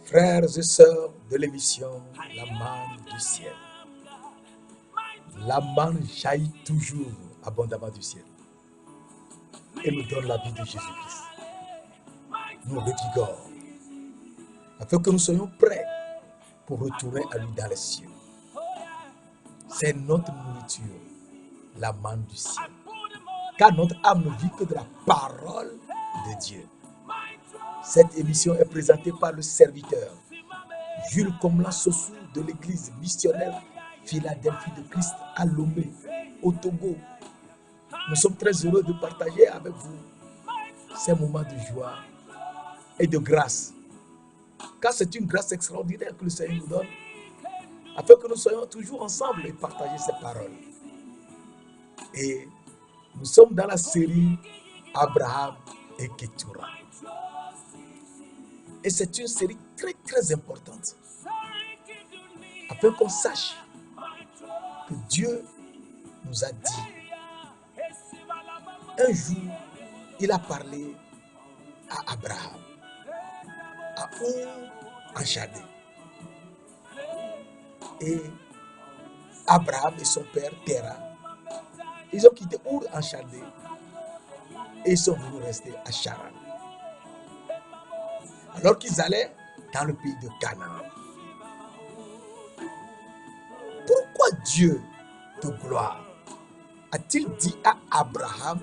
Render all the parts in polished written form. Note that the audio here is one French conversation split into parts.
Frères et sœurs de l'émission La manne du ciel. La manne jaillit toujours abondamment du ciel et nous donne la vie de Jésus-Christ. Nous revigore afin que nous soyons prêts pour retourner à lui dans les cieux. C'est notre nourriture, la manne du ciel. Car notre âme ne vit que de la parole de Dieu. Cette émission est présentée par le serviteur Jules Komlan Sossou de l'église missionnaire Philadelphie de Christ à Lomé, au Togo. Nous sommes très heureux de partager avec vous ces moments de joie et de grâce. Car c'est une grâce extraordinaire que le Seigneur nous donne afin que nous soyons toujours ensemble et partager ses paroles. Et nous sommes dans la série Abraham et Ketura. Et c'est une série très très importante afin qu'on sache que Dieu nous a dit un jour, il a parlé à Abraham, à Our en Chaldée. Et Abraham et son père Terah, ils ont quitté Our en Chaldée et ils sont venus rester à Charan. Alors qu'ils allaient dans le pays de Canaan. Pourquoi Dieu de gloire a-t-il dit à Abraham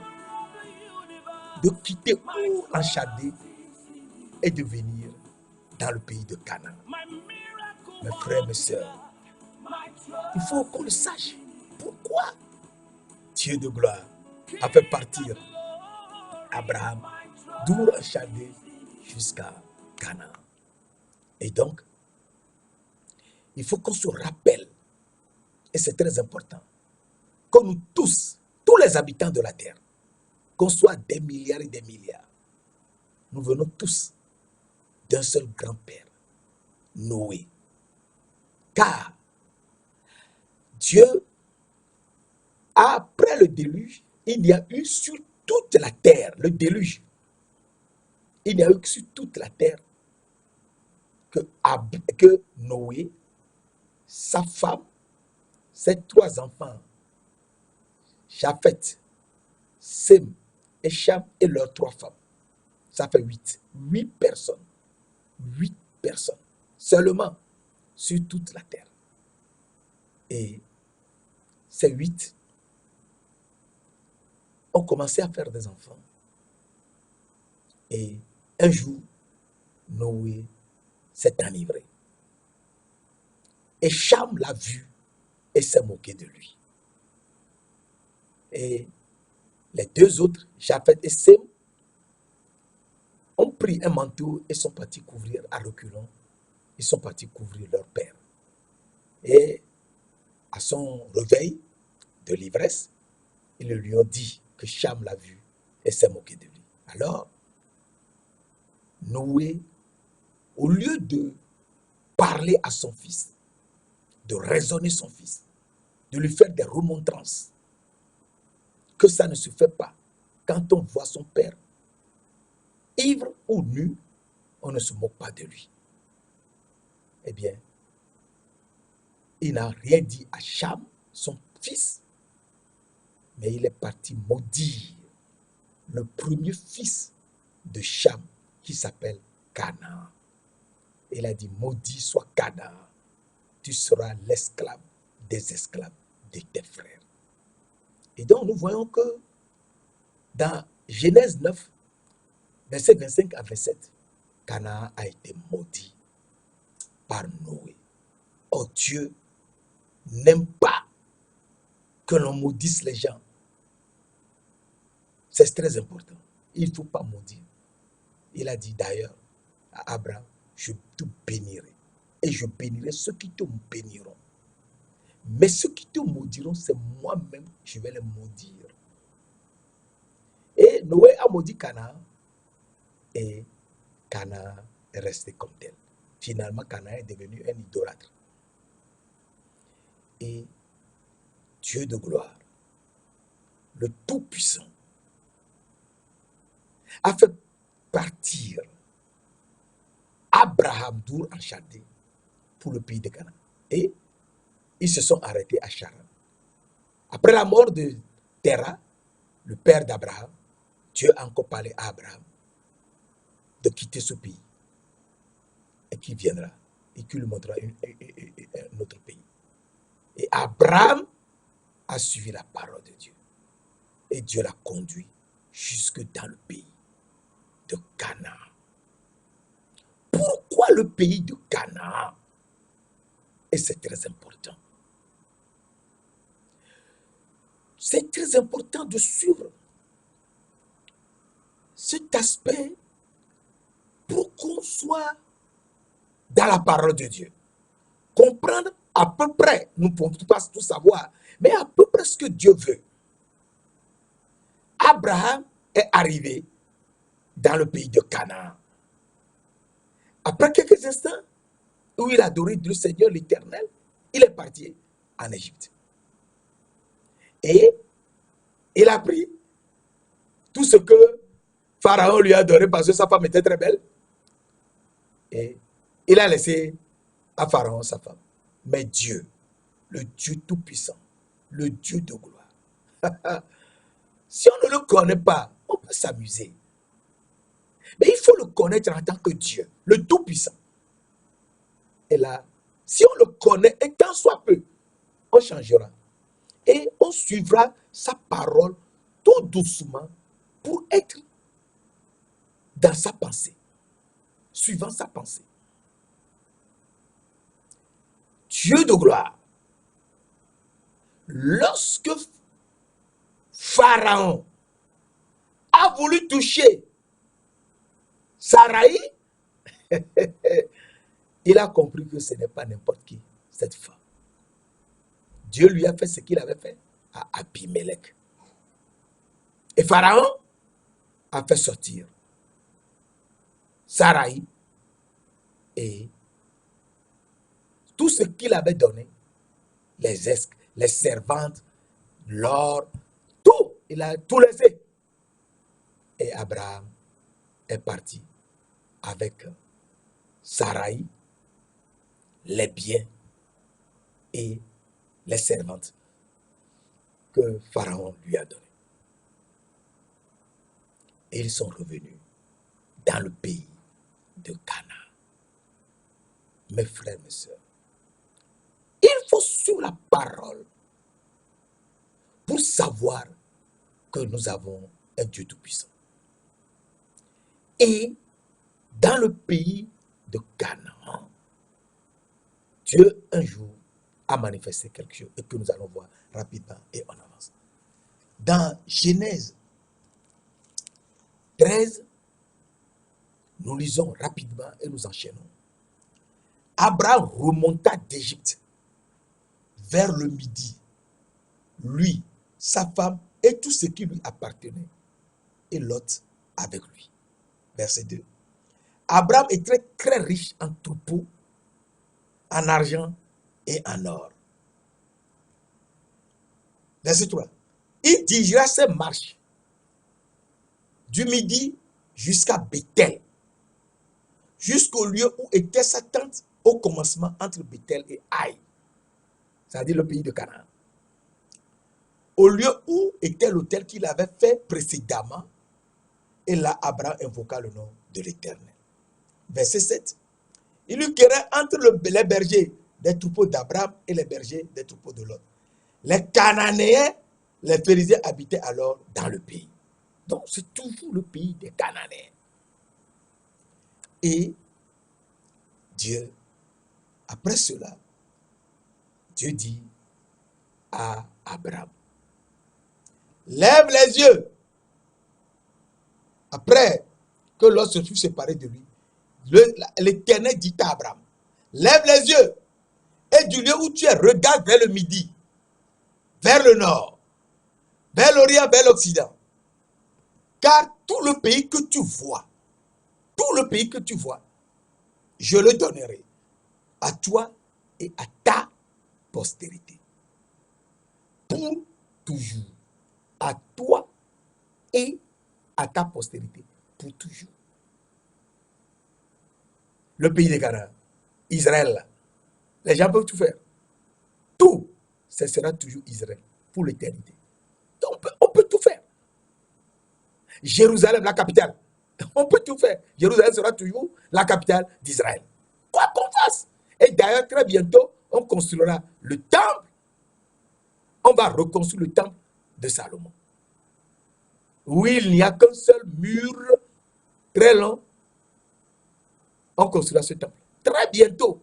de quitter Our en Chaldée et de venir dans le pays de Canaan? Mes frères, mes sœurs, il faut qu'on le sache. Pourquoi Dieu de gloire a fait partir Abraham d'Our en Chaldée jusqu'à Canaan? Et donc, il faut qu'on se rappelle, et c'est très important, que nous tous les habitants de la terre, qu'on soit des milliards et des milliards, nous venons tous d'un seul grand-père, Noé. Car Dieu, après le déluge, il y a eu sur toute la terre, le déluge, il n'y a eu sur toute la terre que Noé, sa femme, ses 3 enfants, Japheth, Sem et Cham et leurs 3 femmes. Ça fait 8. 8 personnes. 8 personnes. Seulement sur toute la terre. Et ces 8 ont commencé à faire des enfants. Et un jour, Noé s'est enivré. Et Cham l'a vu et s'est moqué de lui. Et les 2 autres, Japheth et Sem, ont pris un manteau et sont partis couvrir à reculons. Ils sont partis couvrir leur père. Et à son réveil de l'ivresse, ils lui ont dit que Cham l'a vu et s'est moqué de lui. Alors, Noé, au lieu de parler à son fils, de raisonner son fils, de lui faire des remontrances, que ça ne se fait pas quand on voit son père ivre ou nu, on ne se moque pas de lui. Eh bien, il n'a rien dit à Cham, son fils, mais il est parti maudire le premier fils de Cham, qui s'appelle Canaan. Il a dit, maudit soit Canaan, tu seras l'esclave des esclaves de tes frères. Et donc nous voyons que dans Genèse 9, versets 25 à 27, Canaan a été maudit par Noé. Oh, Dieu n'aime pas que l'on maudisse les gens. C'est très important. Il ne faut pas maudire. Il a dit d'ailleurs à Abraham, je te bénirai et je bénirai ceux qui te béniront. Mais ceux qui te maudiront, c'est moi-même, je vais les maudire. Et Noé a maudit Canaan et Canaan est resté comme tel. Finalement, Canaan est devenu un idolâtre. Et Dieu de gloire, le Tout-Puissant, a fait partir Abraham d'Our en Chaldée pour le pays de Canaan. Et ils se sont arrêtés à Charan. Après la mort de Terah, le père d'Abraham, Dieu a encore parlé à Abraham de quitter ce pays et qu'il viendra et qu'il lui montrera un autre pays. Et Abraham a suivi la parole de Dieu. Et Dieu l'a conduit jusque dans le pays de Canaan. Pourquoi le pays de Canaan? Et c'est très important. C'est très important de suivre cet aspect pour qu'on soit dans la parole de Dieu. Comprendre à peu près, nous ne pouvons pas tout savoir, mais à peu près ce que Dieu veut. Abraham est arrivé dans le pays de Canaan. Après quelques instants, où il a adoré le Seigneur l'Éternel, il est parti en Égypte. Et il a pris tout ce que Pharaon lui a donné parce que sa femme était très belle. Et il a laissé à Pharaon sa femme. Mais Dieu, le Dieu Tout-Puissant, le Dieu de gloire, si on ne le connaît pas, on peut s'amuser. Mais il faut le connaître en tant que Dieu, le Tout-Puissant. Et là, si on le connaît, et tant soit peu, on changera. Et on suivra sa parole tout doucement pour être dans sa pensée, suivant sa pensée. Dieu de gloire, lorsque Pharaon a voulu toucher Sarai, il a compris que ce n'est pas n'importe qui, cette femme. Dieu lui a fait ce qu'il avait fait à Abimelech. Et Pharaon a fait sortir Sarai et tout ce qu'il avait donné, les servantes, l'or, tout, il a tout laissé. Et Abraham est parti avec Sarai, les biens et les servantes que Pharaon lui a donnés. Et ils sont revenus dans le pays de Canaan. Mes frères, mes sœurs, il faut suivre la parole pour savoir que nous avons un Dieu tout-puissant. Et dans le pays de Canaan, Dieu un jour a manifesté quelque chose et que nous allons voir rapidement et en avance. Dans Genèse 13, nous lisons rapidement et nous enchaînons. Abraham remonta d'Égypte vers le midi, lui, sa femme et tout ce qui lui appartenait, et Lot avec lui. Verset 2. Abraham était très riche en troupeaux, en argent et en or. Verset 3. Il dirigea ses marches du midi jusqu'à Bethel, jusqu'au lieu où était sa tente au commencement entre Bethel et Haï, c'est-à-dire le pays de Canaan. Au lieu où était l'autel qu'il avait fait précédemment, et là Abraham invoqua le nom de l'Éternel. Verset 7. Il eut querelle entre les bergers des troupeaux d'Abraham et les bergers des troupeaux de Lot. Les Cananéens, les Phérésiens habitaient alors dans le pays. Donc c'est toujours le pays des Cananéens. Et Dieu, après cela, Dieu dit à Abraham, lève les yeux. Après que Lot se fut séparé de lui, l'Éternel dit à Abraham, lève les yeux et du lieu où tu es, regarde vers le midi, vers le nord, vers l'orient, vers l'occident. Car tout le pays que tu vois, je le donnerai à toi et à ta postérité. Pour toujours. À toi et à ta postérité. Pour toujours. le pays des Canaan, Israël, là, les gens peuvent tout faire. Tout, ce sera toujours Israël pour l'éternité. Donc, on peut tout faire. Jérusalem, la capitale, on peut tout faire. Jérusalem sera toujours la capitale d'Israël. Quoi qu'on fasse. Et d'ailleurs, très bientôt, on construira le temple. On va reconstruire le temple de Salomon. Oui, il n'y a qu'un seul mur très long. On construira ce temple. Très bientôt.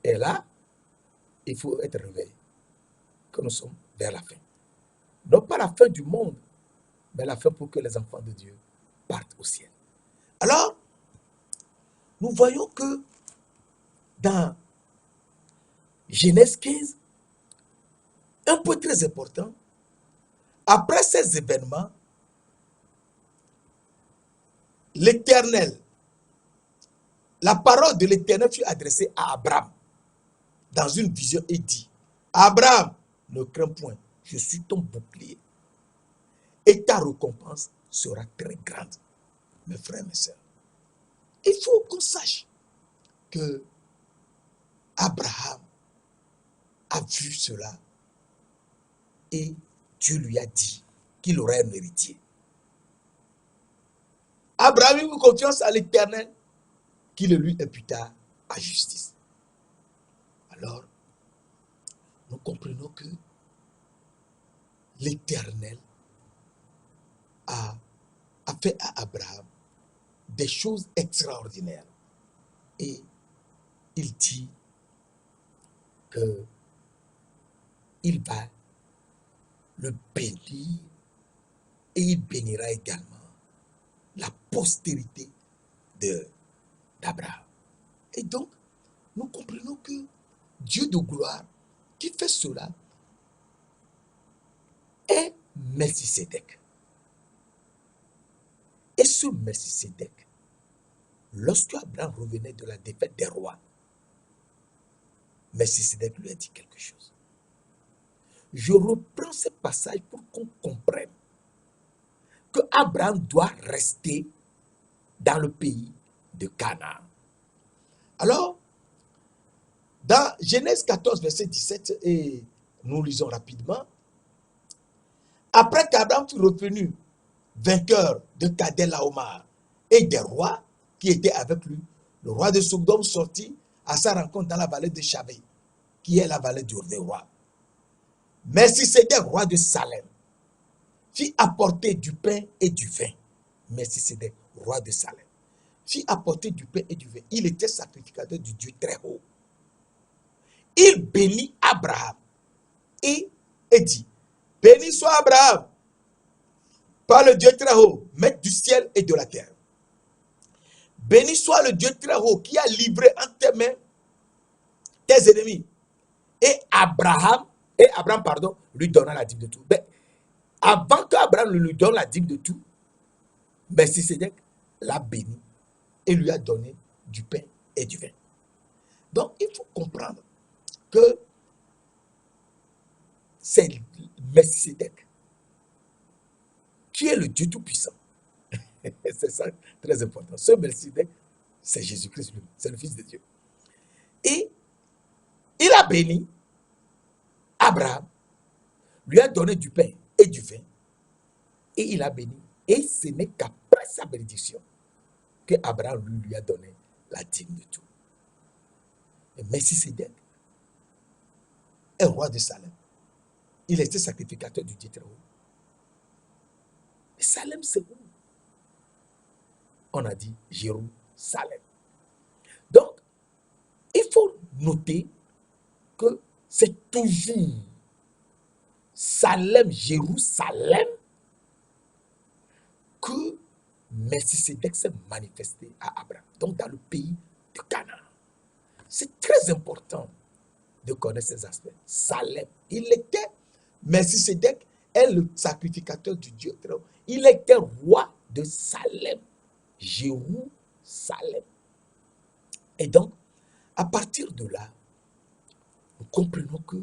Et là, il faut être réveillé. Que nous sommes vers la fin. Non pas la fin du monde, mais la fin pour que les enfants de Dieu partent au ciel. Alors, nous voyons que dans Genèse 15, un point très important, après ces événements, l'Éternel, la parole de l'Éternel fut adressée à Abraham dans une vision et dit, Abraham, ne crains point, je suis ton bouclier et ta récompense sera très grande. Mes frères et mes sœurs, il faut qu'on sache que Abraham a vu cela et Dieu lui a dit qu'il aurait un héritier. Abraham eut confiance à l'Éternel qui le lui imputa à justice. Alors, nous comprenons que l'Éternel a fait à Abraham des choses extraordinaires. Et il dit que il va le bénir et il bénira également la postérité d'Abraham. Et donc, nous comprenons que Dieu de gloire qui fait cela est Melchisédek. Et ce Melchisédek, lorsque Abraham revenait de la défaite des rois, Melchisédek lui a dit quelque chose. Je reprends ce passage pour qu'on comprenne que Abraham doit rester dans le pays de Canaan. Alors, dans Genèse 14, verset 17, et nous lisons rapidement, après qu'Abraham fut revenu vainqueur de Kadel-Laomar et des rois qui étaient avec lui, le roi de Sodome sortit à sa rencontre dans la vallée de Chavé, qui est la vallée du roi. Melchisédek, roi de Salem, fit apporter du pain et du vin. Melchisédek, roi de Salem, fit apporter du pain et du vin. Il était sacrificateur du Dieu très haut. Il bénit Abraham et dit, béni soit Abraham par le Dieu très haut, maître du ciel et de la terre. Béni soit le Dieu très haut qui a livré en tes mains tes ennemis. Et Abraham, lui donna la dîme de tout. Mais avant qu'Abraham lui donne la dîme de tout, Melchisédek l'a béni et lui a donné du pain et du vin. Donc, il faut comprendre que c'est Melchisédek qui est le Dieu Tout-Puissant. C'est ça, très important. Ce Melchisédek, c'est Jésus-Christ lui, c'est le Fils de Dieu. Et il a béni Abraham, lui a donné du pain et du vin, et il a béni. Et ce n'est qu'après sa bénédiction que Abraham lui a donné la dîme de tout. Et Melchisédek est roi de Salem. Il était sacrificateur du Dieu très haut. Et Salem, c'est où? On a dit Jérusalem. Donc, il faut noter que c'est toujours Salem, Jérusalem, que Melchisédek s'est manifesté à Abraham, donc dans le pays de Canaan. C'est très important de connaître ces aspects. Salem, Melchisédek est le sacrificateur du Dieu très haut. Il était roi de Salem, Jérusalem. Et donc, à partir de là, nous comprenons que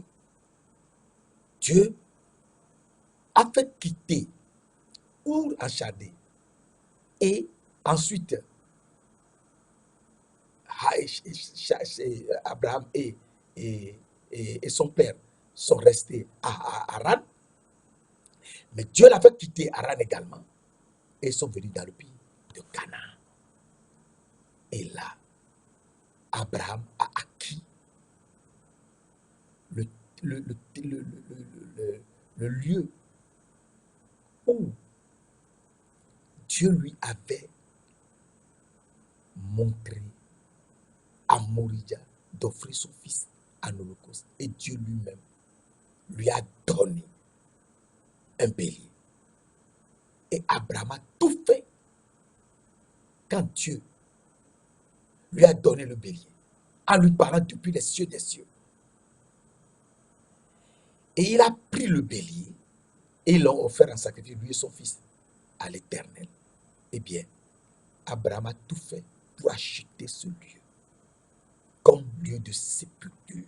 Dieu a fait quitter Our en Chaldée et ensuite Abraham et son père sont restés à Haran, mais Dieu l'avait quitté Haran également, et ils sont venus dans le pays de Canaan. Et là, Abraham a acquis le, le, le, le, le lieu où Dieu lui avait montré à Morija d'offrir son fils en holocauste. Et Dieu lui-même lui a donné un bélier. Et Abraham a tout fait quand Dieu lui a donné le bélier, en lui parlant depuis les cieux des cieux. Et il a pris le bélier et ils l'ont offert en sacrifice, lui et son fils, à l'Éternel. Eh bien, Abraham a tout fait pour acheter ce lieu comme lieu de sépulture.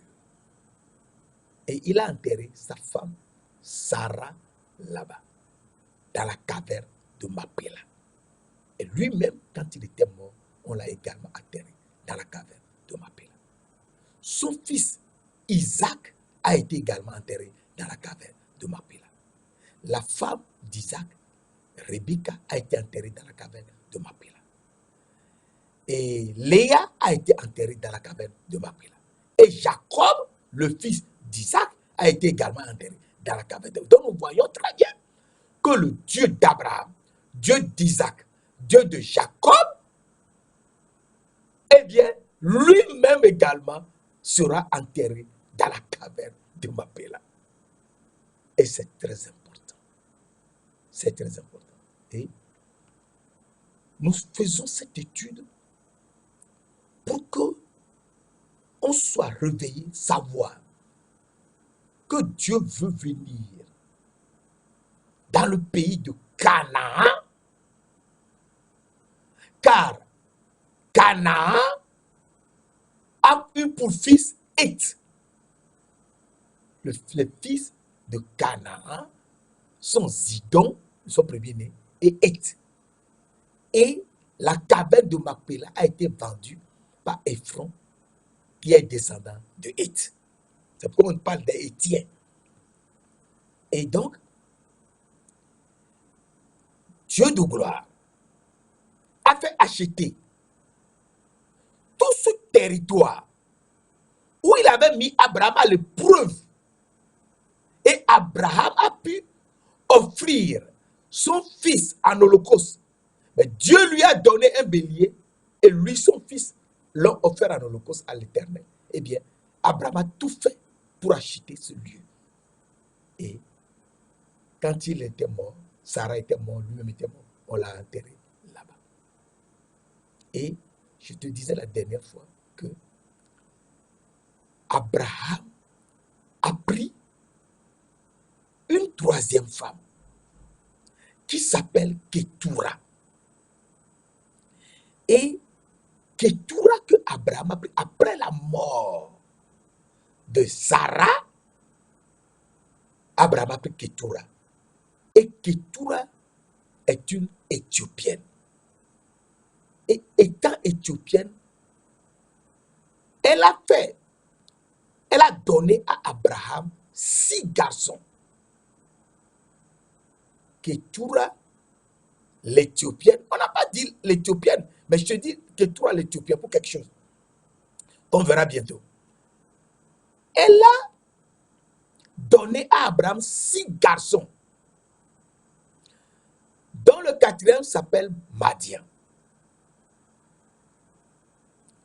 Et il a enterré sa femme, Sarah, là-bas, dans la caverne de Mapéla. Et lui-même, quand il était mort, on l'a également enterré dans la caverne de Mapéla. Son fils, Isaac, a été également enterré dans la caverne de Mapéla. La femme d'Isaac, Rebecca, a été enterrée dans la caverne de Mapéla. Et Léa a été enterrée dans la caverne de Mapéla. Et Jacob, le fils d'Isaac, a été également enterré dans la caverne de Mapéla. Donc nous voyons très bien que le Dieu d'Abraham, Dieu d'Isaac, Dieu de Jacob, eh bien, lui-même également sera enterré dans la caverne de Mapéla. Et c'est très important. C'est très important. Et nous faisons cette étude pour que on soit réveillé, savoir que Dieu veut venir dans le pays de Canaan, car Canaan a eu pour fils Heth. Les fils de Canaan sont Zidon, son premier-né, et Heth. Et la caverne de Mapéla a été vendue par Ephron, qui est descendant de Heth. C'est pourquoi on parle des Hétiens. Et donc, Dieu de gloire a fait acheter tout ce territoire où il avait mis Abraham à l'épreuve. Et Abraham a pu offrir son fils en holocauste. Mais Dieu lui a donné un bélier et lui, son fils, l'ont offert en holocauste à l'Éternel. Eh bien, Abraham a tout fait pour acheter ce lieu. Et quand il était mort, Sarah était morte, lui-même était mort, on l'a enterré là-bas. Et je te disais la dernière fois que Abraham a pris une troisième femme qui s'appelle Ketura. Et Ketura que Abraham a pris après la mort de Sarah, Abraham a pris Ketura. Et Ketura est une Éthiopienne. Et étant éthiopienne, elle a donné à Abraham 6 garçons. Ketura, l'Éthiopienne, on n'a pas dit l'Éthiopienne, mais je te dis Ketura, l'Éthiopienne, pour quelque chose qu'on verra bientôt. Elle a donné à Abraham 6 garçons, dont le 4e s'appelle Madian.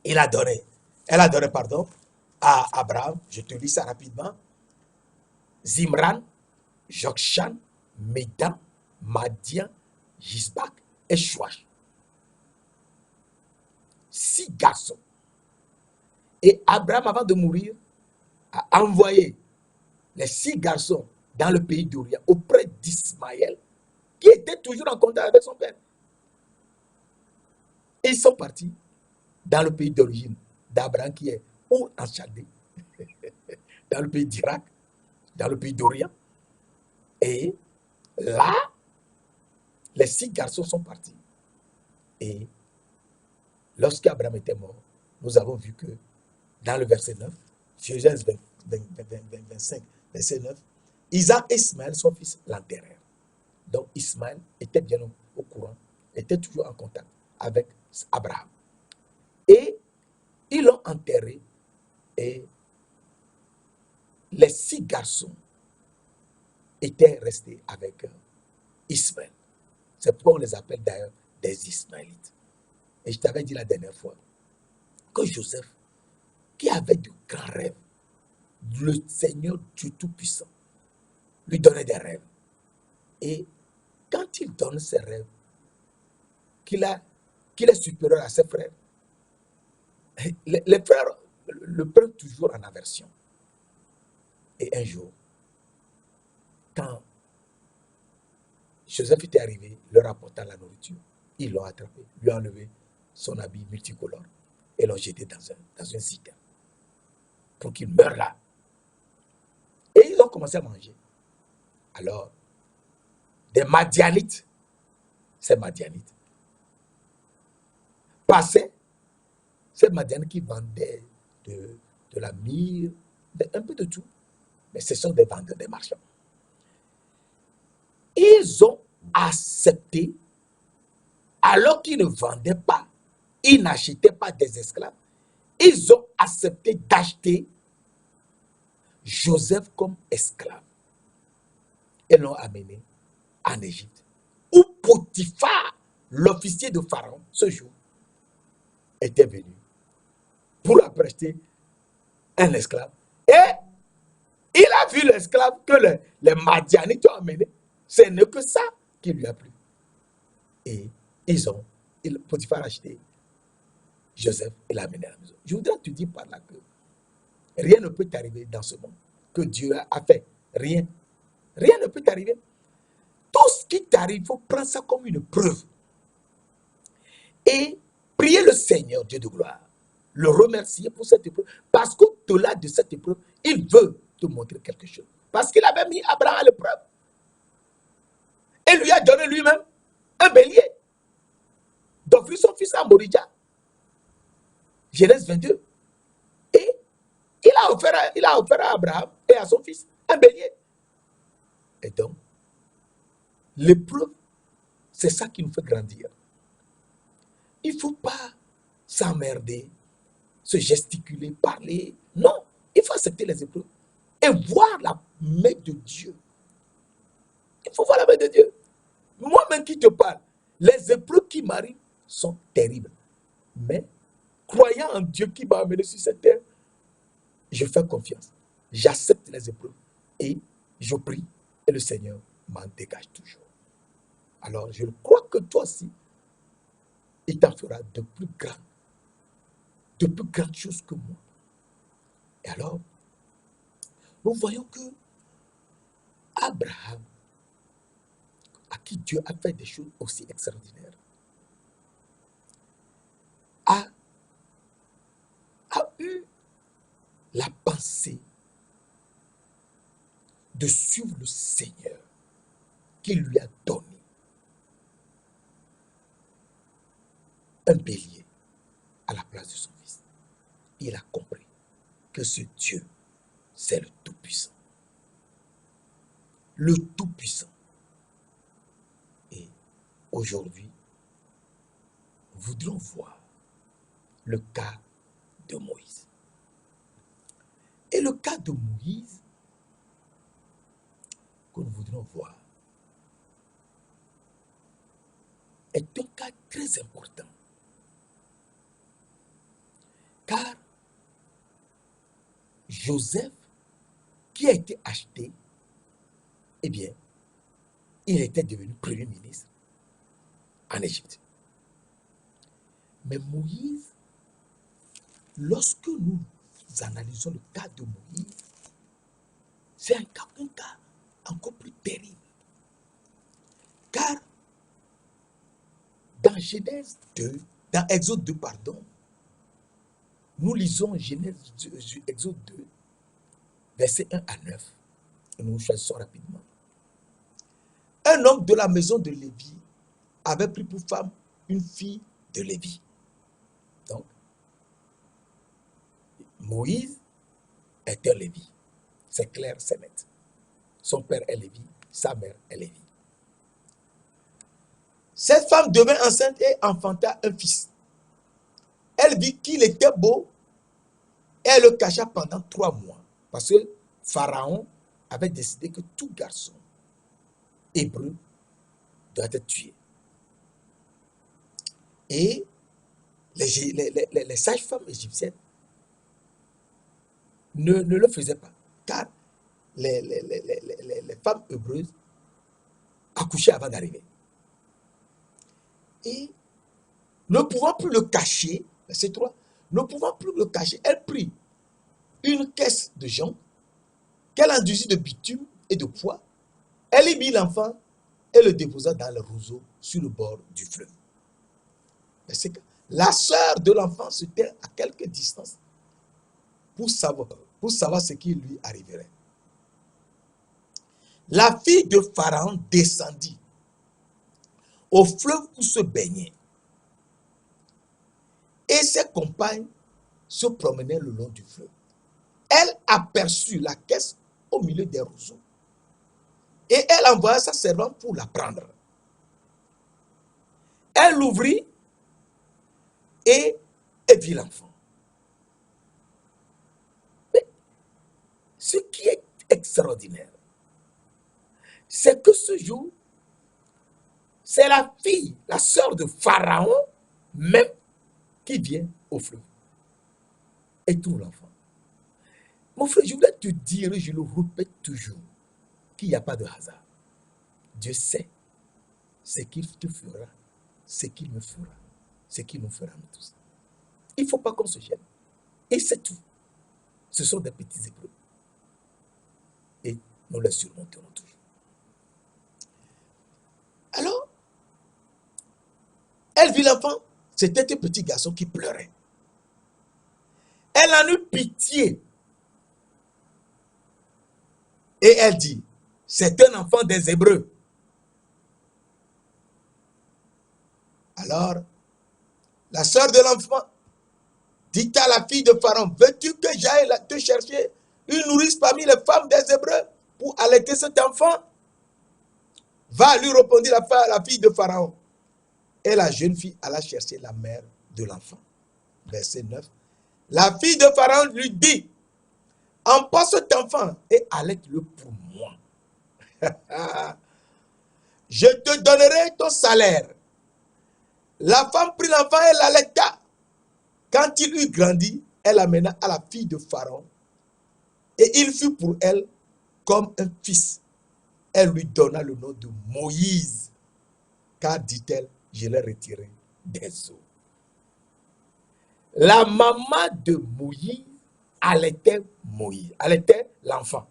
Elle a donné, à Abraham, je te lis ça rapidement, Zimran, Jokshan, Medan, Madian, Jisbak et Chouach. 6 garçons. Et Abraham, avant de mourir, a envoyé les 6 garçons dans le pays d'Orient auprès d'Ismaël, qui était toujours en contact avec son père. Et ils sont partis dans le pays d'origine d'Abraham, qui est ou en Chaldée, dans le pays d'Irak, dans le pays d'Orient. Et là, les 6 garçons sont partis. Et lorsqu'Abraham était mort, nous avons vu que dans le verset 9, Genèse 25, verset 9, Isaac et Ismaël, son fils, l'enterrèrent. Donc Ismaël était bien au courant, était toujours en contact avec Abraham. Et ils l'ont enterré et les 6 garçons étaient restés avec Ismaël. C'est pourquoi on les appelle d'ailleurs des Ismaélites. Et je t'avais dit la dernière fois que Joseph, qui avait de grands rêves, le Seigneur Dieu Tout-Puissant lui donnait des rêves. Et quand il donne ses rêves, qu'il est supérieur à ses frères, les frères le prennent toujours en aversion. Et un jour, quand Joseph était arrivé, leur apportant la nourriture, ils l'ont attrapé, lui ont enlevé son habit multicolore et l'ont jeté dans un citerne pour qu'il meure là. Et ils ont commencé à manger. Alors, des Madianites, ces Madianites, passaient, ces Madianites qui vendaient de la myrrhe, un peu de tout, mais ce sont des vendeurs, des marchands. Ils ont accepté, alors qu'ils ne vendaient pas, ils n'achetaient pas des esclaves, ils ont accepté d'acheter Joseph comme esclave et l'ont amené en Égypte, où Potiphar, l'officier de Pharaon, ce jour, était venu pour acheter un esclave. Et il a vu l'esclave que les Madianites ont amené. Ce n'est que ça qui lui a plu. Et Potiphar a acheté Joseph et l'a amené à la maison. Je voudrais te dire par là que rien ne peut t'arriver dans ce monde que Dieu a fait. Rien. Rien ne peut t'arriver. Tout ce qui t'arrive, il faut prendre ça comme une preuve. Et prier le Seigneur, Dieu de gloire, le remercier pour cette épreuve, parce qu'au-delà de cette épreuve, il veut te montrer quelque chose. Parce qu'il avait mis Abraham à l'épreuve. Et lui a donné lui-même un bélier, d'offrir son fils à Moridja. Genèse 22. Et il a offert à Abraham et à son fils un bélier. Et donc, l'épreuve, c'est ça qui nous fait grandir. Il ne faut pas s'emmerder, se gesticuler, parler. Non, il faut accepter les épreuves et voir la main de Dieu. Il faut voir la main de Dieu. Moi-même qui te parle, les épreuves qui m'arrivent sont terribles. Mais, croyant en Dieu qui m'a amené sur cette terre, je fais confiance. J'accepte les épreuves et je prie et le Seigneur m'en dégage toujours. Alors, je crois que toi aussi, il t'en fera de plus grandes choses que moi. Et alors, nous voyons que Abraham, à qui Dieu a fait des choses aussi extraordinaires, a eu la pensée de suivre le Seigneur qui lui a donné un bélier à la place de son fils. Il a compris que ce Dieu, c'est le Tout-Puissant. Le Tout-Puissant. Et aujourd'hui, nous voudrons voir le cas de Moïse. Et le cas de Moïse que nous voudrons voir est un cas très important. Car Joseph, qui a été acheté, eh bien, il était devenu premier ministre en Égypte. Mais Moïse, lorsque nous analysons le cas de Moïse, c'est un cas encore plus terrible. Car dans Genèse 2, dans Exode 2, pardon, nous lisons Exode 2, versets 1 à 9, et nous choisissons rapidement. Un homme de la maison de Lévi avait pris pour femme une fille de Lévi. Donc, Moïse est un Lévi. C'est clair, c'est net. Son père est Lévi, sa mère est Lévi. Cette femme devint enceinte et enfanta un fils. Elle vit qu'il était beau et elle le cacha pendant 3 mois. Parce que Pharaon avait décidé que tout garçon hébreu doit être tué. Et les sages-femmes égyptiennes ne le faisaient pas. Car les femmes hébreuses accouchaient avant d'arriver. Et ne pouvant plus le cacher, verset 3, ne pouvant plus le cacher, elle prit une caisse de jonc qu'elle enduisit de bitume et de poids. Elle y mit l'enfant et le déposa dans le roseau sur le bord du fleuve. Verset 4. La sœur de l'enfant se tint à quelque distance pour savoir ce qui lui arriverait. La fille de Pharaon descendit au fleuve pour se baigner. Et ses compagnes se promenaient le long du fleuve. Elle aperçut la caisse au milieu des roseaux. Et elle envoya sa servante pour la prendre. Elle l'ouvrit et vit l'enfant. Mais ce qui est extraordinaire, c'est que ce jour, c'est la fille, la sœur de Pharaon, même, qui vient au fleuve et trouve l'enfant. Mon frère, je voulais te dire, je le répète toujours, qu'il n'y a pas de hasard. Dieu sait ce qu'il te fera, ce qu'il me fera, ce qu'il nous fera nous tous. Il ne faut pas qu'on se gêne. Et c'est tout. Ce sont des petits épreuves. Et nous les surmonterons toujours. Alors, elle vit l'enfant. C'était un petit garçon qui pleurait. Elle en eut pitié. Et elle dit, c'est un enfant des Hébreux. Alors, la sœur de l'enfant dit à la fille de Pharaon, veux-tu que j'aille te chercher une nourrice parmi les femmes des Hébreux pour allaiter cet enfant? Va, lui répondit la fille de Pharaon. Et la jeune fille alla chercher la mère de l'enfant. Verset 9. La fille de Pharaon lui dit, emporte cet enfant et allaite-le pour moi. Je te donnerai ton salaire. La femme prit l'enfant et l'allaita. Quand il eut grandi, elle l'amena à la fille de Pharaon. Et il fut pour elle comme un fils. Elle lui donna le nom de Moïse. Car, dit-elle, je l'ai retiré des eaux. La maman de Moïse allaitait Moïse, allaitait l'enfant.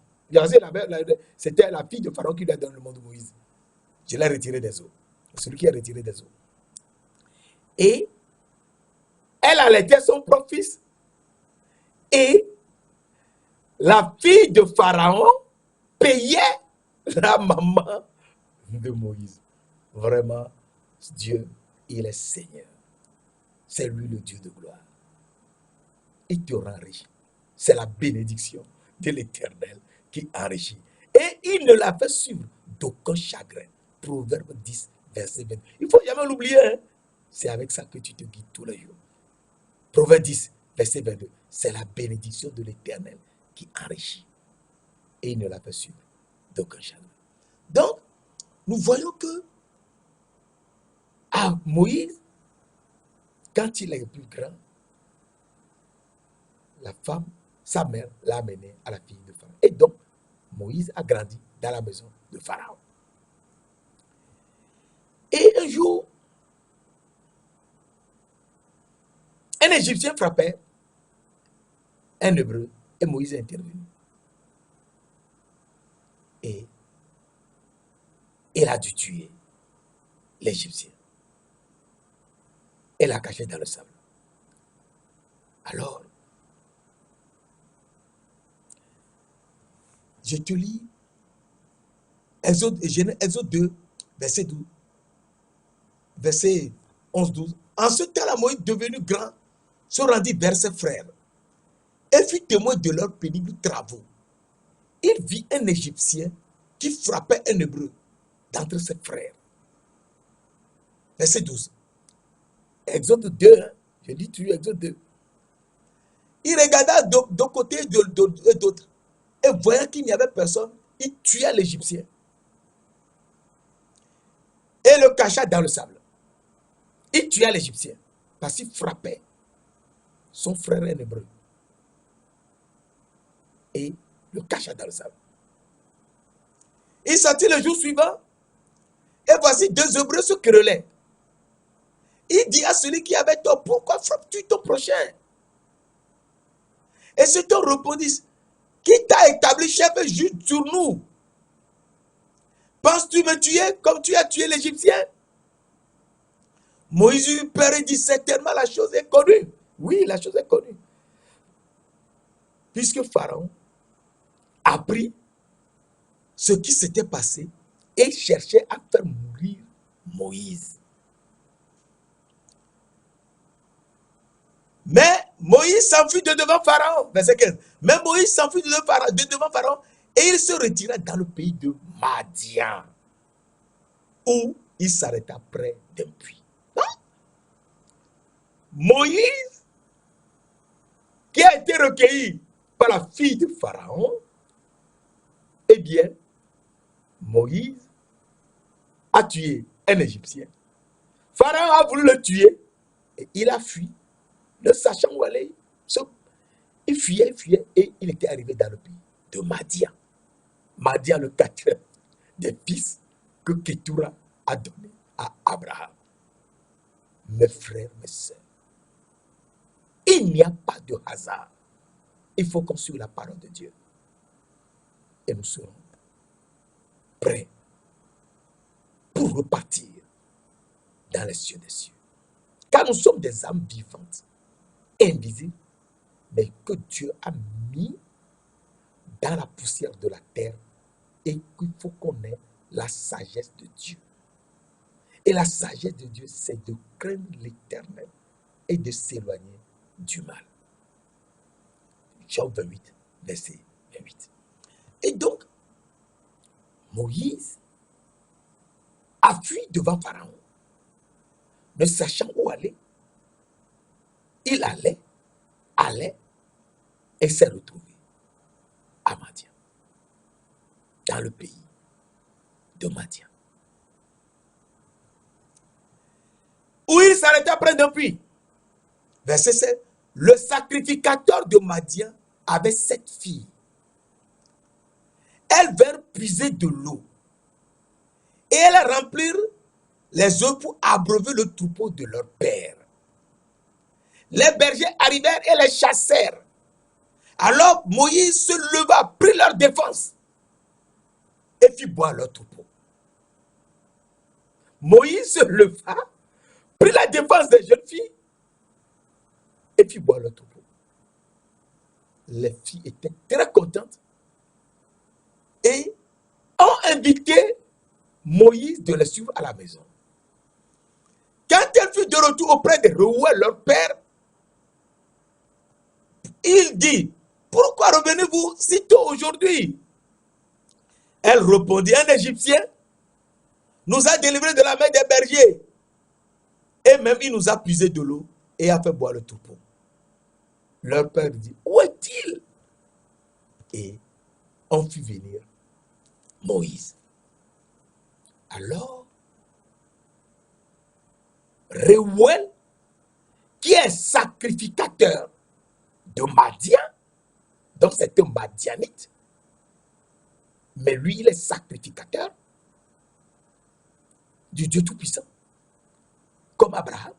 C'était la fille de Pharaon qui lui a donné le nom de Moïse. Je l'ai retiré des eaux. Celui qui a retiré des eaux. Et elle allaitait son propre fils. Et la fille de Pharaon payait la maman de Moïse. Vraiment, Dieu, il est Seigneur. C'est lui le Dieu de gloire. Il te rend riche. C'est la bénédiction de l'Éternel qui enrichit. Et il ne la fait suivre d'aucun chagrin. Proverbe 10, verset 20. Il ne faut jamais l'oublier. Hein? C'est avec ça que tu te guides tous les jours. Proverbe 10, verset 22. C'est la bénédiction de l'Éternel qui enrichit. Et il ne la fait suivre d'aucun chagrin. Donc, nous voyons que à Moïse, quand il est plus grand, la femme, sa mère, l'a amené à la fille de Pharaon. Et donc, Moïse a grandi dans la maison de Pharaon. Et un jour, un Égyptien frappait un Hébreu et Moïse est intervenu. Et il a dû tuer l'Égyptien. Et l'a caché dans le sable. Alors, je te lis Exode 2, verset 12. Verset 11-12. En ce temps-là, Moïse, devenu grand, se rendit vers ses frères et fut témoin de leurs pénibles travaux. Il vit un Égyptien qui frappait un Hébreu d'entre ses frères. Verset 12. Exode 2, hein? Je lis toujours Exode 2. Il regarda d'un côté et d'autre. Et voyant qu'il n'y avait personne, il tua l'Égyptien et le cacha dans le sable. Il tua l'Égyptien parce qu'il frappait son frère un Hébreu et le cacha dans le sable. Il sortit le jour suivant et voici deux Hébreux se querellaient. Il dit à celui qui avait tort, pourquoi frappes-tu ton prochain? Et cet homme répondit, qui t'a établi chef et juge sur nous? Penses-tu me tuer comme tu as tué l'Égyptien? Moïse eut peur et dit, certainement la chose est connue. Oui, la chose est connue. Puisque Pharaon a appris ce qui s'était passé et cherchait à faire mourir Moïse. Mais Moïse s'enfuit de devant Pharaon. Verset 15. Mais Moïse s'enfuit de devant Pharaon et il se retira dans le pays de Madian, où il s'arrêta près d'un puits. Moïse, qui a été recueilli par la fille de Pharaon, eh bien, Moïse a tué un Égyptien. Pharaon a voulu le tuer et il a fui, ne sachant où aller. Il fuyait et il était arrivé dans le pays de Madian. Madian, le quatrième des fils que Ketura a donné à Abraham. Mes frères, mes sœurs, il n'y a pas de hasard. Il faut qu'on suive la parole de Dieu. Et nous serons prêts pour repartir dans les cieux des cieux. Car nous sommes des âmes vivantes, invisibles, mais que Dieu a mis dans la poussière de la terre et qu'il faut qu'on ait la sagesse de Dieu. Et la sagesse de Dieu, c'est de craindre l'Éternel et de s'éloigner du mal. Job 28, verset 28. Et donc, Moïse a fui devant Pharaon, ne sachant où aller. Il allait et s'est retrouvé à Madian, dans le pays de Madian, où il s'arrêta près d'un puits. Verset 7. Le sacrificateur de Madian avait 7 filles. Elles vinrent puiser de l'eau et elles remplirent les eaux pour abreuver le troupeau de leur père. Les bergers arrivèrent et les chassèrent. Alors Moïse se leva, prit leur défense et fit boire leur troupeau. Moïse se leva, prit la défense des jeunes filles et fit boire leur troupeau. Les filles étaient très contentes et ont invité Moïse de les suivre à la maison. Quand elle fut de retour auprès de Reuel, leur père, il dit, pourquoi revenez-vous si tôt aujourd'hui? Elle répondit, un Égyptien nous a délivrés de la main des bergers. Et même il nous a puisé de l'eau et a fait boire le troupeau. Leur père dit, où est-il? Et on fit venir Moïse. Alors, Reuel, qui est sacrificateur de Madian, donc c'est un Madianite, mais lui il est sacrificateur du Dieu Tout-Puissant, comme Abraham,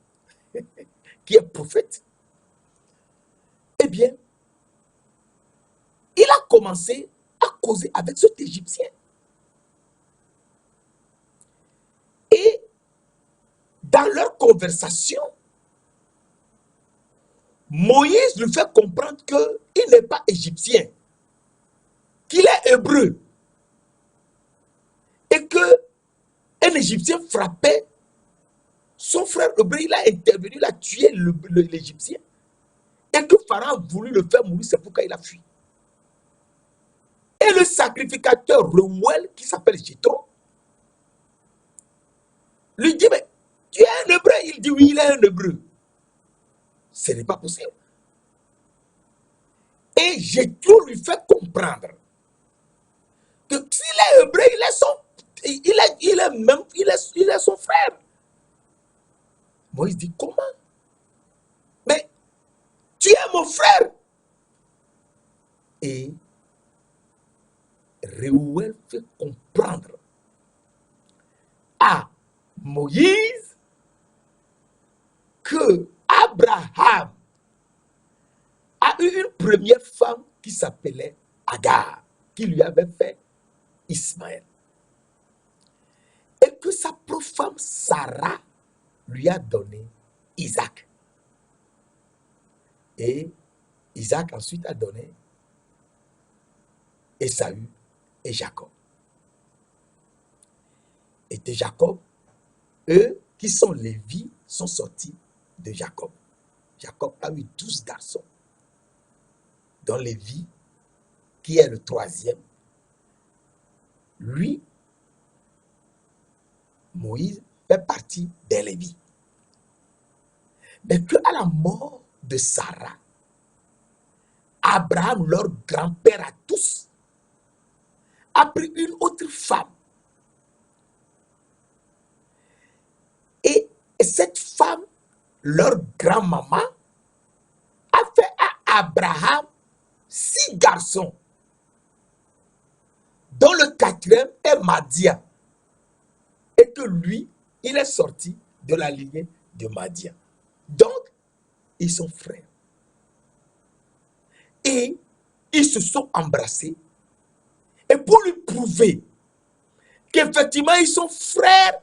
qui est prophète. Eh bien, il a commencé à causer avec cet Égyptien. Et dans leur conversation, Moïse lui fait comprendre qu'il n'est pas égyptien, qu'il est hébreu. Et qu'un Égyptien frappait son frère hébreu, il a intervenu, il a tué l'Égyptien. Et que Pharaon a voulu le faire mourir, c'est pourquoi il a fui. Et le sacrificateur Reuel, qui s'appelle Jéthro, lui dit, mais tu es un hébreu? Il dit, oui, il est un hébreu. Ce n'est pas possible. Et Jéthro lui fait comprendre que s'il est hébreu, il est son frère. Moïse dit, comment? Mais tu es mon frère. Et Reuel fait comprendre à Moïse que Abraham a eu une première femme qui s'appelait Agar, qui lui avait fait Ismaël. Et que sa propre femme Sarah lui a donné Isaac. Et Isaac ensuite a donné Ésaü et Jacob. Et de Jacob, eux qui sont Lévi sont sortis de Jacob. Jacob a eu 12 garçons, dont Lévi, qui est le troisième. Lui, Moïse, fait partie des Lévi. Mais qu'à la mort de Sarah, Abraham, leur grand-père à tous, a pris une autre femme. Et cette femme, leur grand-maman, a fait à Abraham 6 garçons, dont le quatrième est Madian. Et que lui, il est sorti de la lignée de Madian. Donc, ils sont frères. Et ils se sont embrassés. Et pour lui prouver qu'effectivement ils sont frères,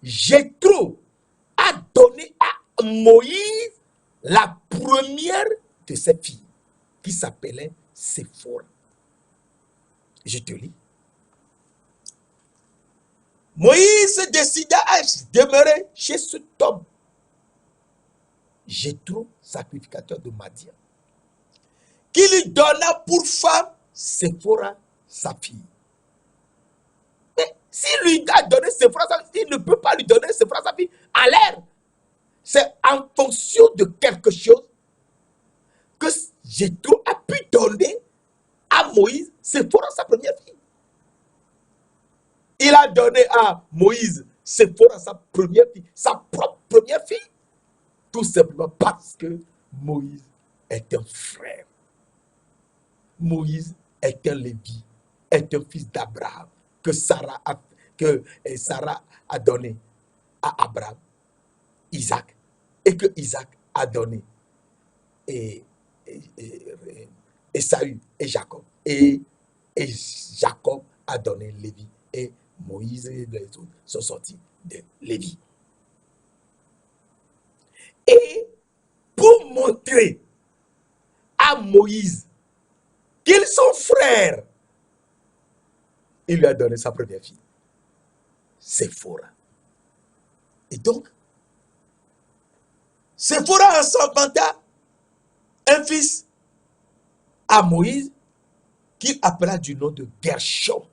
Jéthro a donné à Moïse la première de ses filles, qui s'appelait Séphora. Je te lis. Moïse décida à demeurer chez cet homme, Jéthro, sacrificateur de Madian, qui lui donna pour femme Séphora, sa fille. Mais s'il lui a donné Séphora, sa fille, il ne peut pas lui donner Séphora, sa fille, à l'air. C'est en fonction de quelque chose que Jéthro a pu donner à Moïse Séphora, sa première fille. Il a donné à Moïse Séphora, sa première fille, sa propre première fille, tout simplement parce que Moïse est un frère. Moïse est un Lévi, est un fils d'Abraham, que Sarah a donné à Abraham, Isaac, et que Isaac a donné Ésaü et Jacob. Et Jacob a donné Lévi. Et Moïse et les autres sont sortis de Lévi. Et pour montrer à Moïse qu'ils sont frères, il lui a donné sa première fille, Séphora. Et donc, Séphora enfanta un fils à Moïse qu'il appela du nom de Gershom,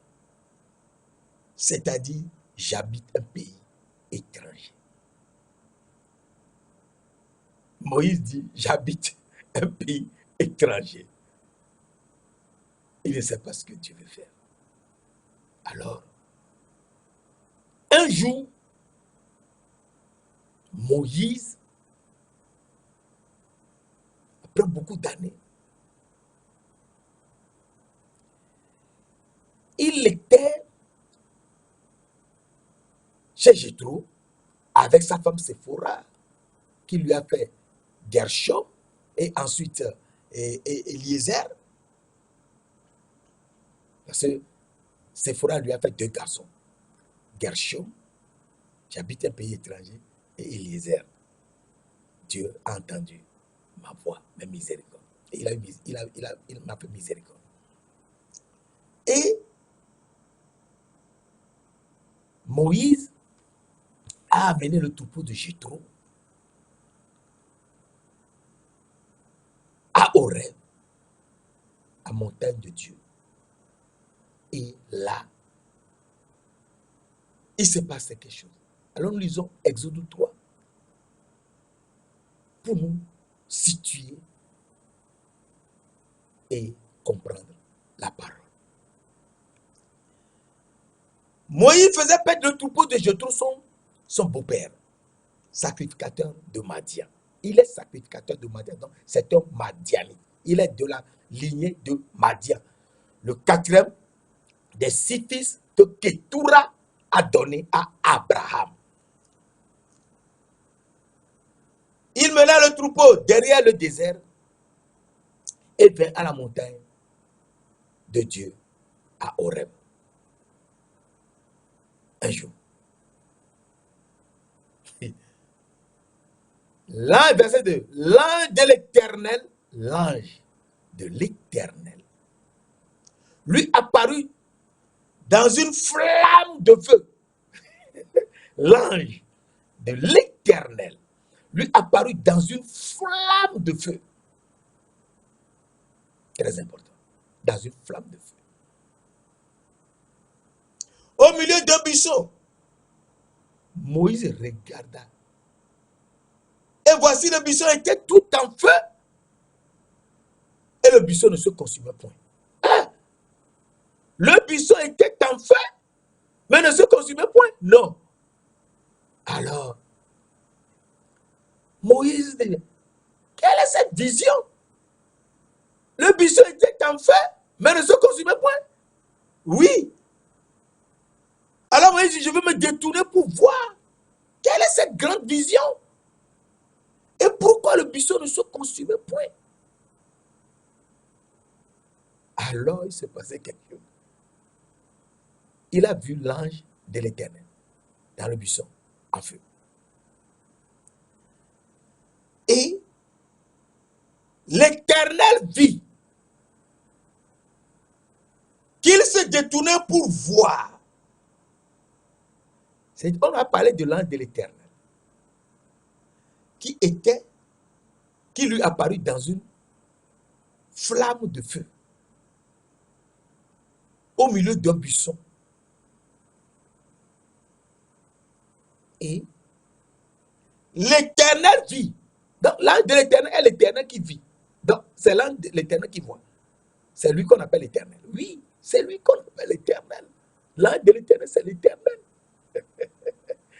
c'est-à-dire j'habite un pays étranger. Moïse dit j'habite un pays étranger. Il ne sait pas ce que Dieu veut faire. Alors, un jour, Moïse, après beaucoup d'années, il était chez Jéthro avec sa femme Séphora, qui lui a fait Gershom et ensuite Eliezer. Parce que Séphora lui a fait 2 garçons. Gershom, j'habite un pays étranger, et Eliezer. Dieu a entendu ma voix, mes miséricordes. Et il m'a fait miséricorde. Et Moïse a amené le troupeau de Jéthro Horeb, à montagne de Dieu. Et là, il se passe quelque chose. Alors nous lisons Exode 3 pour nous situer et comprendre la parole. Moïse faisait paître le troupeau de Jéthro, son beau-père, sacrificateur de Madian. Il est sacrificateur de Madian, donc c'est un Madianite. Il est de la lignée de Madian, le quatrième des 6 fils que Ketura a donné à Abraham. Il mena le troupeau derrière le désert et vint à la montagne de Dieu à Horeb. Un jour. Verset 2. L'ange de l'Éternel, lui apparut dans une flamme de feu. L'ange de l'Éternel lui apparut dans une flamme de feu. Très important. Dans une flamme de feu. Au milieu d'un buisson, Moïse regarda. Et voici le buisson était tout en feu. Et le buisson ne se consumait point. Hein? Le buisson était en feu, mais ne se consumait point. Non. Alors, Moïse dit, quelle est cette vision? Le buisson était en feu, mais ne se consumait point. Oui. Alors Moïse dit, je vais me détourner pour voir. Quelle est cette grande vision? Et pourquoi le buisson ne se consumait point? Alors il s'est passé quelque chose. Il a vu l'ange de l'Éternel dans le buisson en feu. Et l'Éternel vit qu'il se détournait pour voir. On a parlé de l'ange de l'Éternel qui lui apparut dans une flamme de feu au milieu d'un buisson. Et l'Éternel vit. Donc l'ange de l'Éternel est l'Éternel qui vit. Donc c'est l'ange de l'Éternel qui voit. C'est lui qu'on appelle l'Éternel. Oui, c'est lui qu'on appelle l'Éternel. L'ange de l'Éternel, c'est l'Éternel.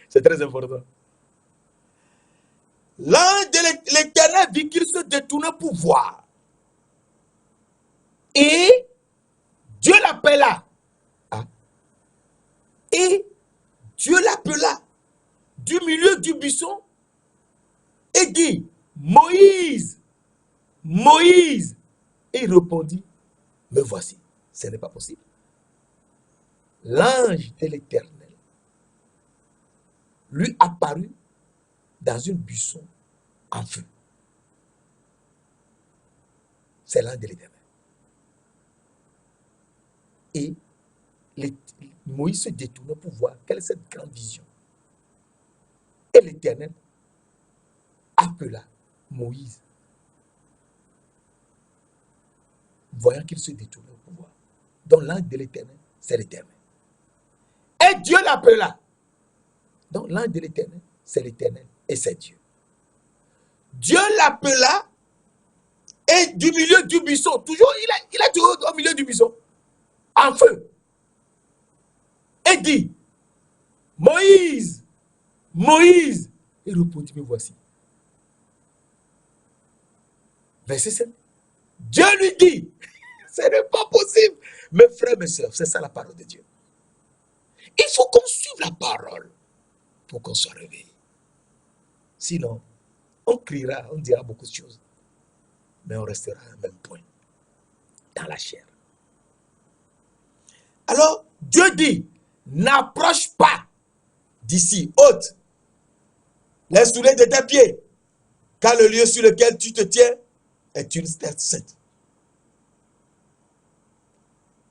C'est très important. L'ange de l'Éternel vit qu'il se détournait pour voir. Et Dieu l'appela. Et Dieu l'appela du milieu du buisson et dit, Moïse, Moïse. Et il répondit, me voici. Ce n'est pas possible. L'ange de l'Éternel lui apparut dans une buisson en feu. C'est l'ange de l'Éternel. Et Moïse se détournait pour voir quelle est cette grande vision. Et l'Éternel appela Moïse, voyant qu'il se détournait pour voir. Donc l'ange de l'Éternel, c'est l'Éternel. Et Dieu l'appela. Donc l'ange de l'Éternel, c'est l'Éternel et c'est Dieu. Dieu l'appela et du milieu du buisson, toujours, il est toujours au milieu du buisson, en feu. Et dit, Moïse, Moïse. Il répondit, me voici. Verset 7. Dieu lui dit, ce n'est pas possible. Mes frères, mes soeurs, c'est ça la parole de Dieu. Il faut qu'on suive la parole pour qu'on soit réveillé. Sinon, on criera, on dira beaucoup de choses, mais on restera à un même point, dans la chair. Alors, Dieu dit, n'approche pas d'ici, ôte les souliers de tes pieds, car le lieu sur lequel tu te tiens est une terre sainte.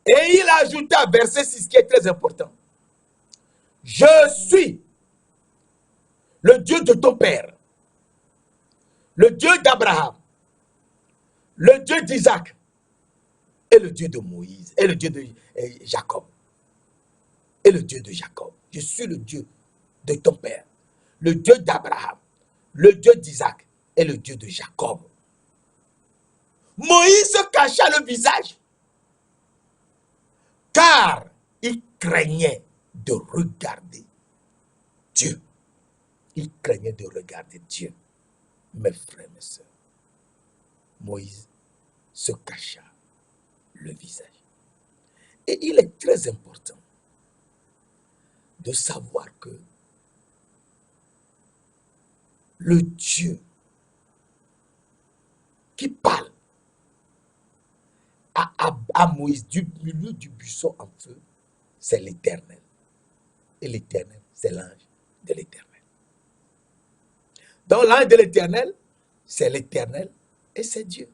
Et il ajouta, verset 6, qui est très important. Je suis le Dieu de ton père, le Dieu d'Abraham, Le Dieu d'Isaac est le Dieu de Moïse, est le Dieu de Jacob, est le Dieu de Jacob. Je suis le Dieu de ton père. Le Dieu d'Abraham, le Dieu d'Isaac est le Dieu de Jacob. Moïse se cacha le visage car il craignait de regarder Dieu. Il craignait de regarder Dieu. Mes frères, mes sœurs, Moïse se cacha le visage. Et il est très important de savoir que le Dieu qui parle à Moïse du milieu du buisson en feu, c'est l'Éternel. Et l'Éternel, c'est l'ange de l'Éternel. Donc l'ange de l'Éternel, c'est l'Éternel et c'est Dieu.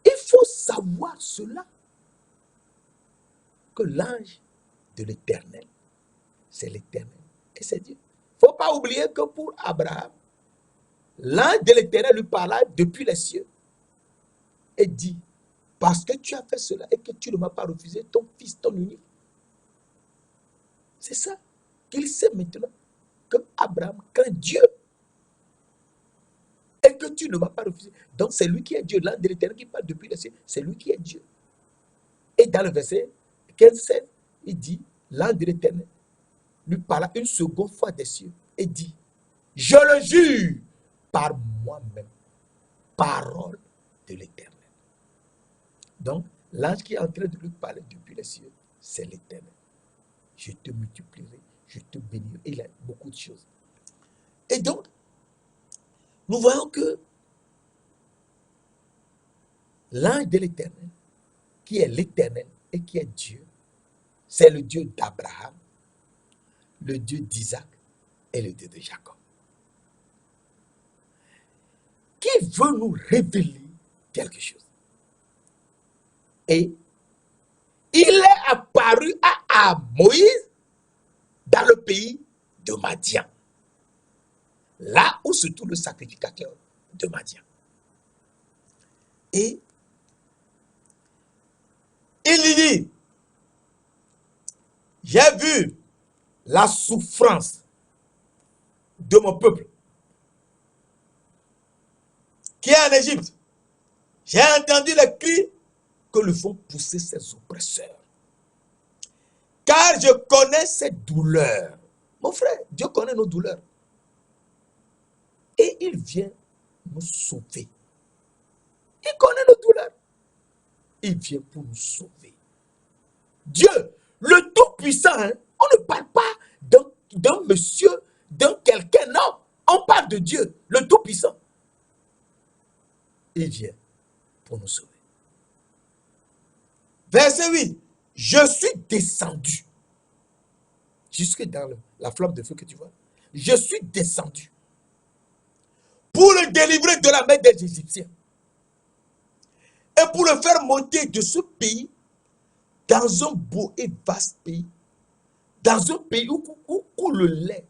Il faut savoir cela, que l'ange de l'Éternel, c'est l'Éternel et c'est Dieu. Il ne faut pas oublier que pour Abraham, l'ange de l'Éternel lui parla depuis les cieux et dit, parce que tu as fait cela et que tu ne m'as pas refusé ton fils, ton unique. C'est ça qu'il sait maintenant que Abraham craint Dieu et que tu ne m'as pas refusé. Donc c'est lui qui est Dieu, l'ange de l'Éternel qui parle depuis les cieux, c'est lui qui est Dieu. Et dans le verset 15-16, il dit, l'ange de l'Éternel lui parla une seconde fois des cieux et dit, je le jure par moi-même, parole de l'Éternel. Donc, l'ange qui est en train de lui parler depuis les cieux, c'est l'Éternel. Je te multiplierai, je te bénirai. Il a beaucoup de choses. Et donc, nous voyons que l'ange de l'Éternel, qui est l'Éternel et qui est Dieu, c'est le Dieu d'Abraham, le Dieu d'Isaac et le Dieu de Jacob. Qui veut nous révéler quelque chose. Et il est apparu à Moïse dans le pays de Madian, là où se trouve le sacrificateur de Madian. Et il lui dit, j'ai vu la souffrance de mon peuple qui est en Égypte. J'ai entendu les cris que lui font pousser ses oppresseurs. Car je connais ses douleurs. Mon frère, Dieu connaît nos douleurs. Et il vient nous sauver. Il connaît nos douleurs. Il vient pour nous sauver. Dieu, le Tout-Puissant, hein, on ne parle pas d'un monsieur, d'un quelqu'un, non. On parle de Dieu, le Tout-Puissant. Il vient pour nous sauver. Verset 8. Je suis descendu. Jusque dans la flamme de feu que tu vois. Je suis descendu pour le délivrer de la main des Égyptiens et pour le faire monter de ce pays dans un beau et vaste pays, dans un pays où coule le lait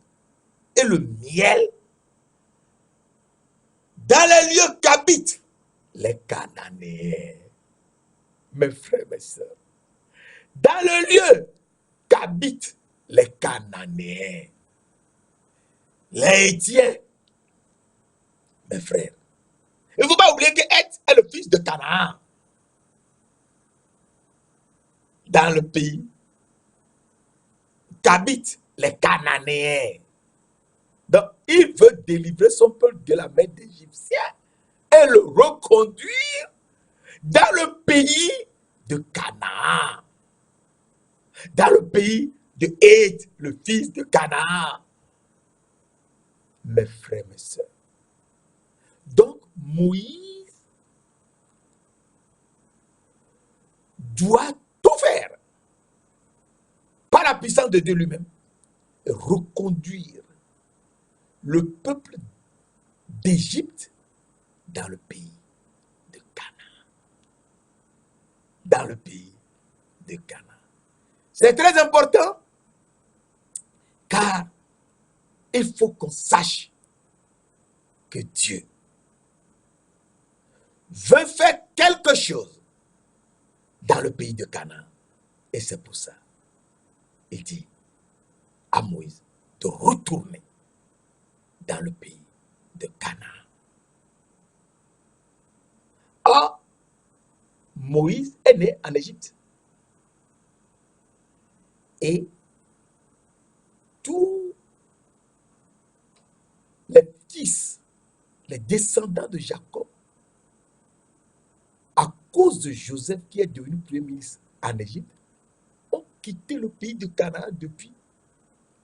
et le miel, dans les lieux qu'habitent les Cananéens. Mes frères, mes sœurs, dans le lieu qu'habitent les Cananéens, les Hétiens, mes frères. Il ne faut pas oublier que Heth est le fils de Canaan. Dans le pays qu'habitent les Cananéens. Donc, il veut délivrer son peuple de la main des Égyptiens et le reconduire dans le pays de Canaan. Dans le pays de Heth, le fils de Canaan. Mes frères, mes sœurs. Donc, Moïse doit tout faire par la puissance de Dieu lui-même et reconduire le peuple d'Égypte dans le pays de Canaan. Dans le pays de Canaan. C'est très important car il faut qu'on sache que Dieu veut faire quelque chose dans le pays de Canaan. Et c'est pour ça, il dit à Moïse de retourner dans le pays de Canaan. Or, Moïse est né en Égypte. Et tous les fils, les descendants de Jacob, à cause de Joseph qui est devenu premier ministre en Égypte, ont quitté le pays de Canaan depuis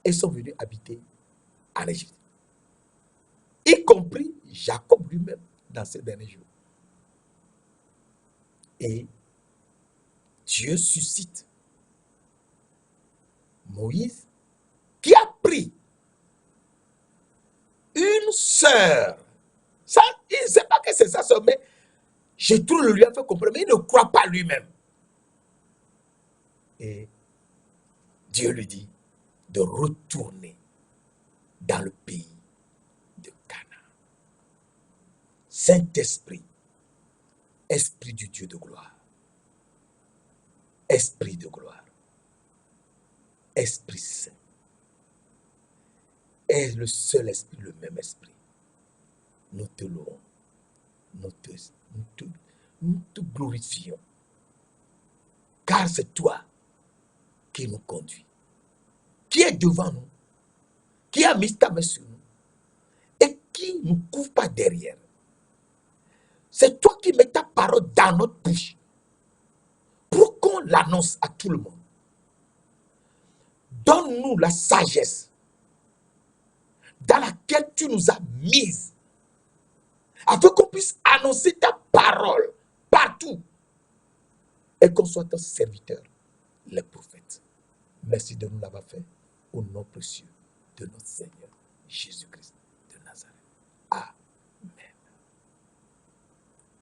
et sont venus habiter en Égypte. Y compris Jacob lui-même dans ces derniers jours. Et Dieu suscite Moïse qui a pris une sœur. Ça, il ne sait pas que c'est sa sœur, mais Jéthro le lui a fait comprendre, mais il ne croit pas lui-même. Et Dieu lui dit de retourner dans le pays de Canaan. Saint-Esprit, Esprit du Dieu de gloire, Esprit de gloire, Esprit Saint, est le seul esprit, le même esprit. Nous te louons, nous te glorifions, car c'est toi qui nous conduis, qui est devant nous, qui a mis ta main sur nous et qui ne nous couvre pas derrière. C'est toi qui mets ta parole dans notre bouche pour qu'on l'annonce à tout le monde. Donne-nous la sagesse dans laquelle tu nous as mises, afin qu'on puisse annoncer ta parole partout et qu'on soit ton serviteur, les prophètes. Merci de nous l'avoir fait au nom précieux de notre Seigneur Jésus-Christ de Nazareth. Amen.